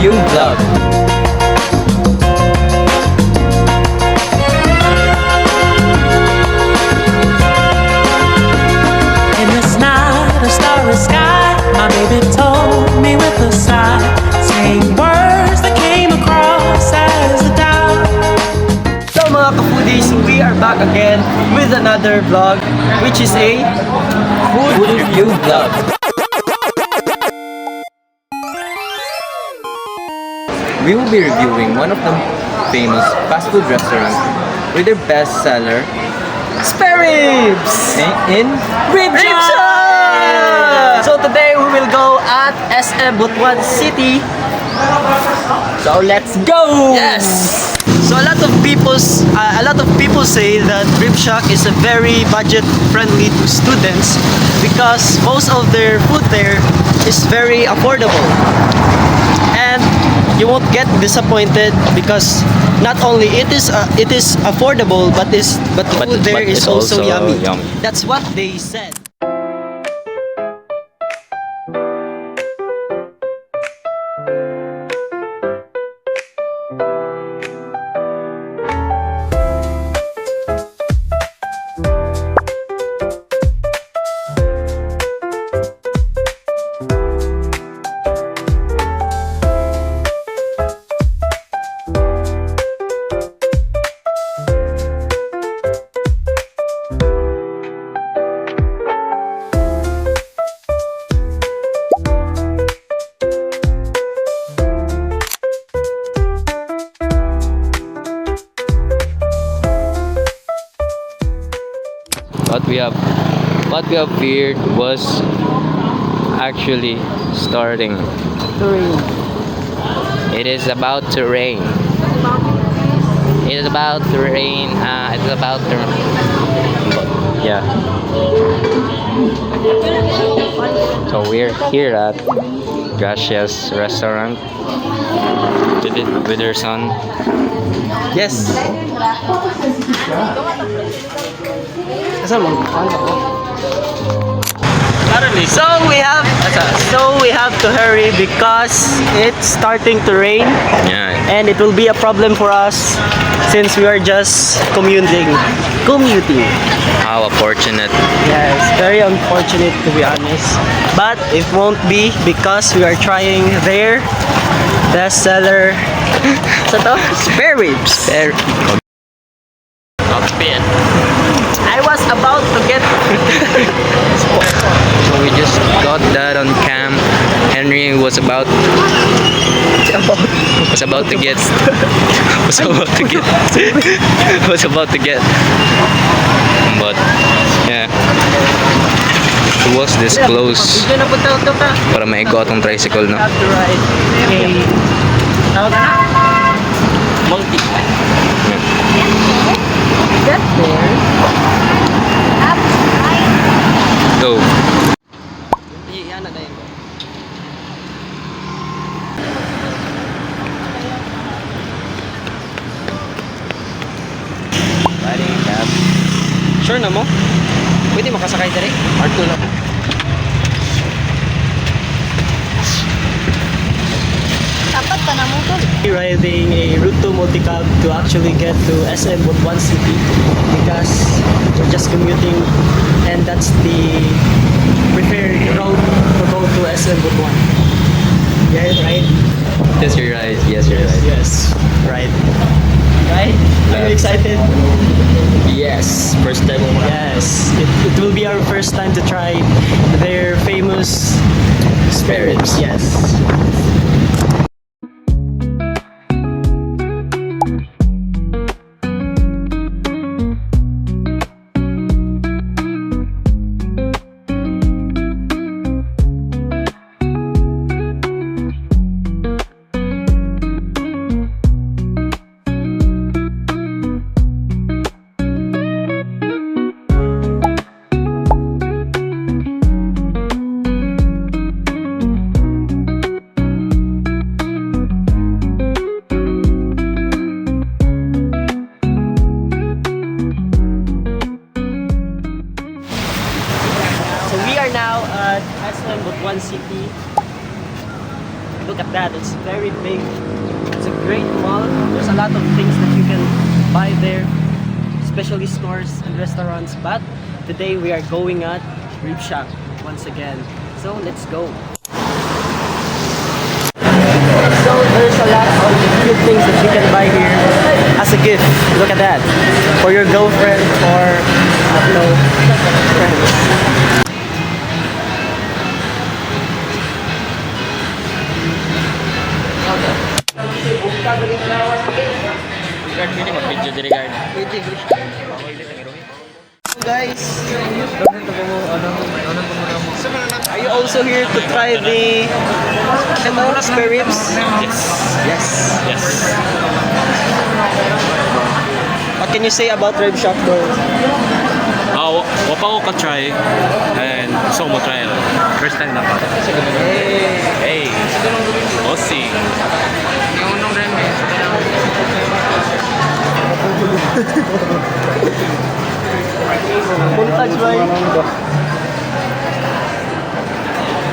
Review Vlog. In this night, a starry sky, my baby told me with a sigh, saying words that came across as a doubt. So mga ka-foodies, we are back again with another vlog, which is a food review vlog. We will be reviewing one of the famous fast food restaurants with their best seller, spare ribs in Ribsha! So today we will go at SM Butuan City. So let's go! Yes! So a lot of people say that Rib Shack is a very budget friendly to students because most of their food there is very affordable. And you won't get disappointed because not only it is affordable, but the food there is also yummy. That's what they said. What we have feared was actually starting. It is about to rain. It is about to rain. It's about to. Yeah. So we're here at Gracia's restaurant with her son. Yes. So we have to hurry because it's starting to rain Yeah. and it will be a problem for us since we are just commuting. How unfortunate. Yes, very unfortunate to be honest. But it won't be because we are trying their best seller. Sa to? Spare ribs. I was about to get So we just got that on cam. Henry was about to get but yeah, it was this close para maigo atong tricycle, no? have to ride a multi. Get there. Go. Yan na tayo. Riding cab. Sure na mo? Pwede makasakay dali? Part 2 lang. Dapat pa na mo to. Riding a Route 2 multi-cab to actually get to SM Butuan City because we're just commuting and that's the preferred route to go to SM Butuan. Yeah, right? Yes, you're right. Yes, you're right. Yes, right. Right? Are you excited? Yes. First time. Yes, it will be our first time to try their famous spare ribs. Yes. SM Butuan City. Look at that, it's very big. It's a great mall. There's a lot of things that you can buy there, especially stores and restaurants. But today we are going at Rib Shack once again. So let's go. So there's a lot of good things that you can buy here as a gift. Look at that. For your girlfriend or friends. Guys, are you also here to try the spare ribs? Yes. What can you say about Rib Shack though? Wapa ko ka-try and gusto mo try. First time na pa. Hey! Bossy! Montage bay.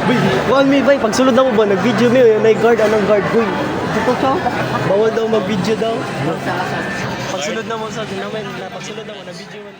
Boy, wala mi bay, pagsulod na mo ba nag-video mi, may guard anong guard boy. Dito ka. Bawal daw mag-video daw. Pagsulod na mo sa naman, pagsulod na mo na-video man.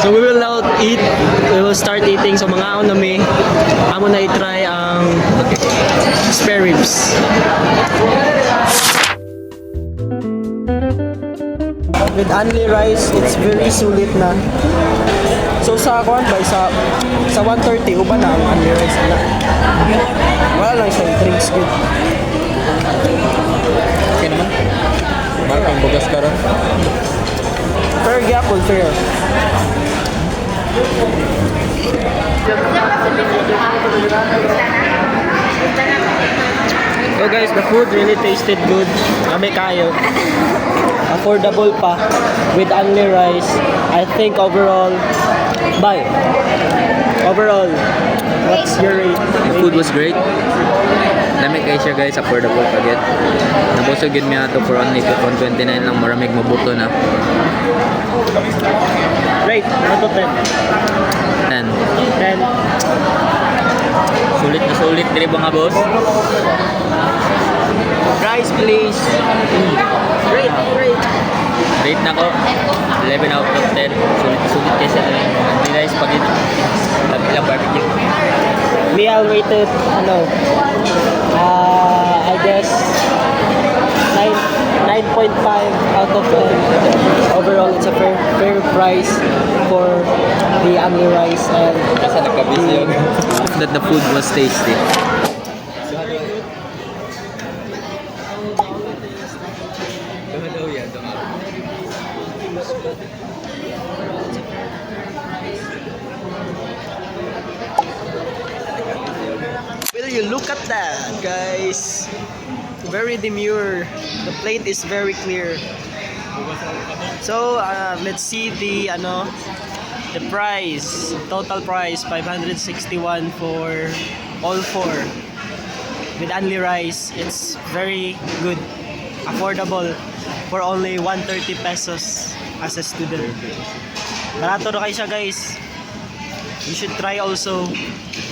So we will now eat, we will start eating. So mga ako na may, amo na i-try ang spare ribs. With only rice, it's very sulit na. So sa kuan ba, sa 130, uba na ang only rice na. Wala lang siyang drinks good. Okay naman. Mark ang bugas ka ron. Fair gyapon, fair. So guys, the food really tasted good. Kami kayo. Affordable pa. With only rice. I think overall, bye. Overall, what's your rate? The food was great. Dami kayo siya guys, affordable pa get. Nabusog yun niya to for only 129 lang, maraming mabuto na. Rate, 1 to 10. 10. 10. Sulit na sulit, dili ba nga boss? Rice please. Rate. Rate na ko, 11 out of 10. Sulit na sulit kasi nila spaghetti. Sabi lang barbecue. Me, I'll rate it, I guess 9.5 out of 10. Overall, it's a fair price for the only rice and Kasi nagkabisi yun. That the food was tasty. Will you look at that, guys? Very demure. The plate is very clear. So let's see the price. Total price 561 for all four. With only rice, it's very good, affordable for only 130 pesos as a student. Barato na kayo siya, guys. You should try also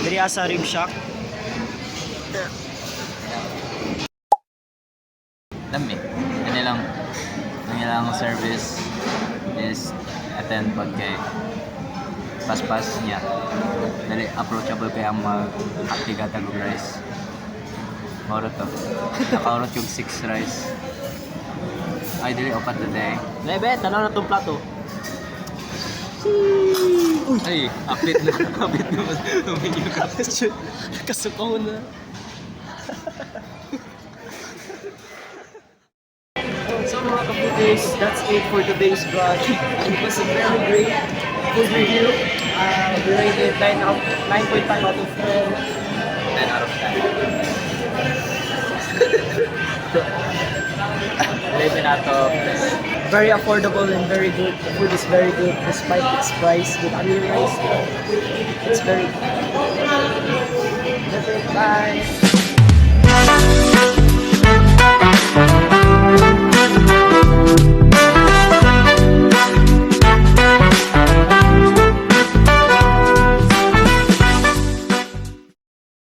diri sa Rib Shack. Dami. Kanilang service is attend pag kay pas-pas niya. Dali approachable kaya mag-aktiga tagong rice. Mauro to. Nakaurot yung 6 rice. Ay, dili opat na day. Lebe, tanaw na itong plato. Ay, apit na. Apit na. Tumingin ka. Kasukaw na. So mga kaputers, that's it for today's vlog. It was a very great food review. We rated 9.5 out of 10. 10 out of 10. Baby nato. Very affordable and very good. The food is very good despite its price. With only rice, it's very good. Bye.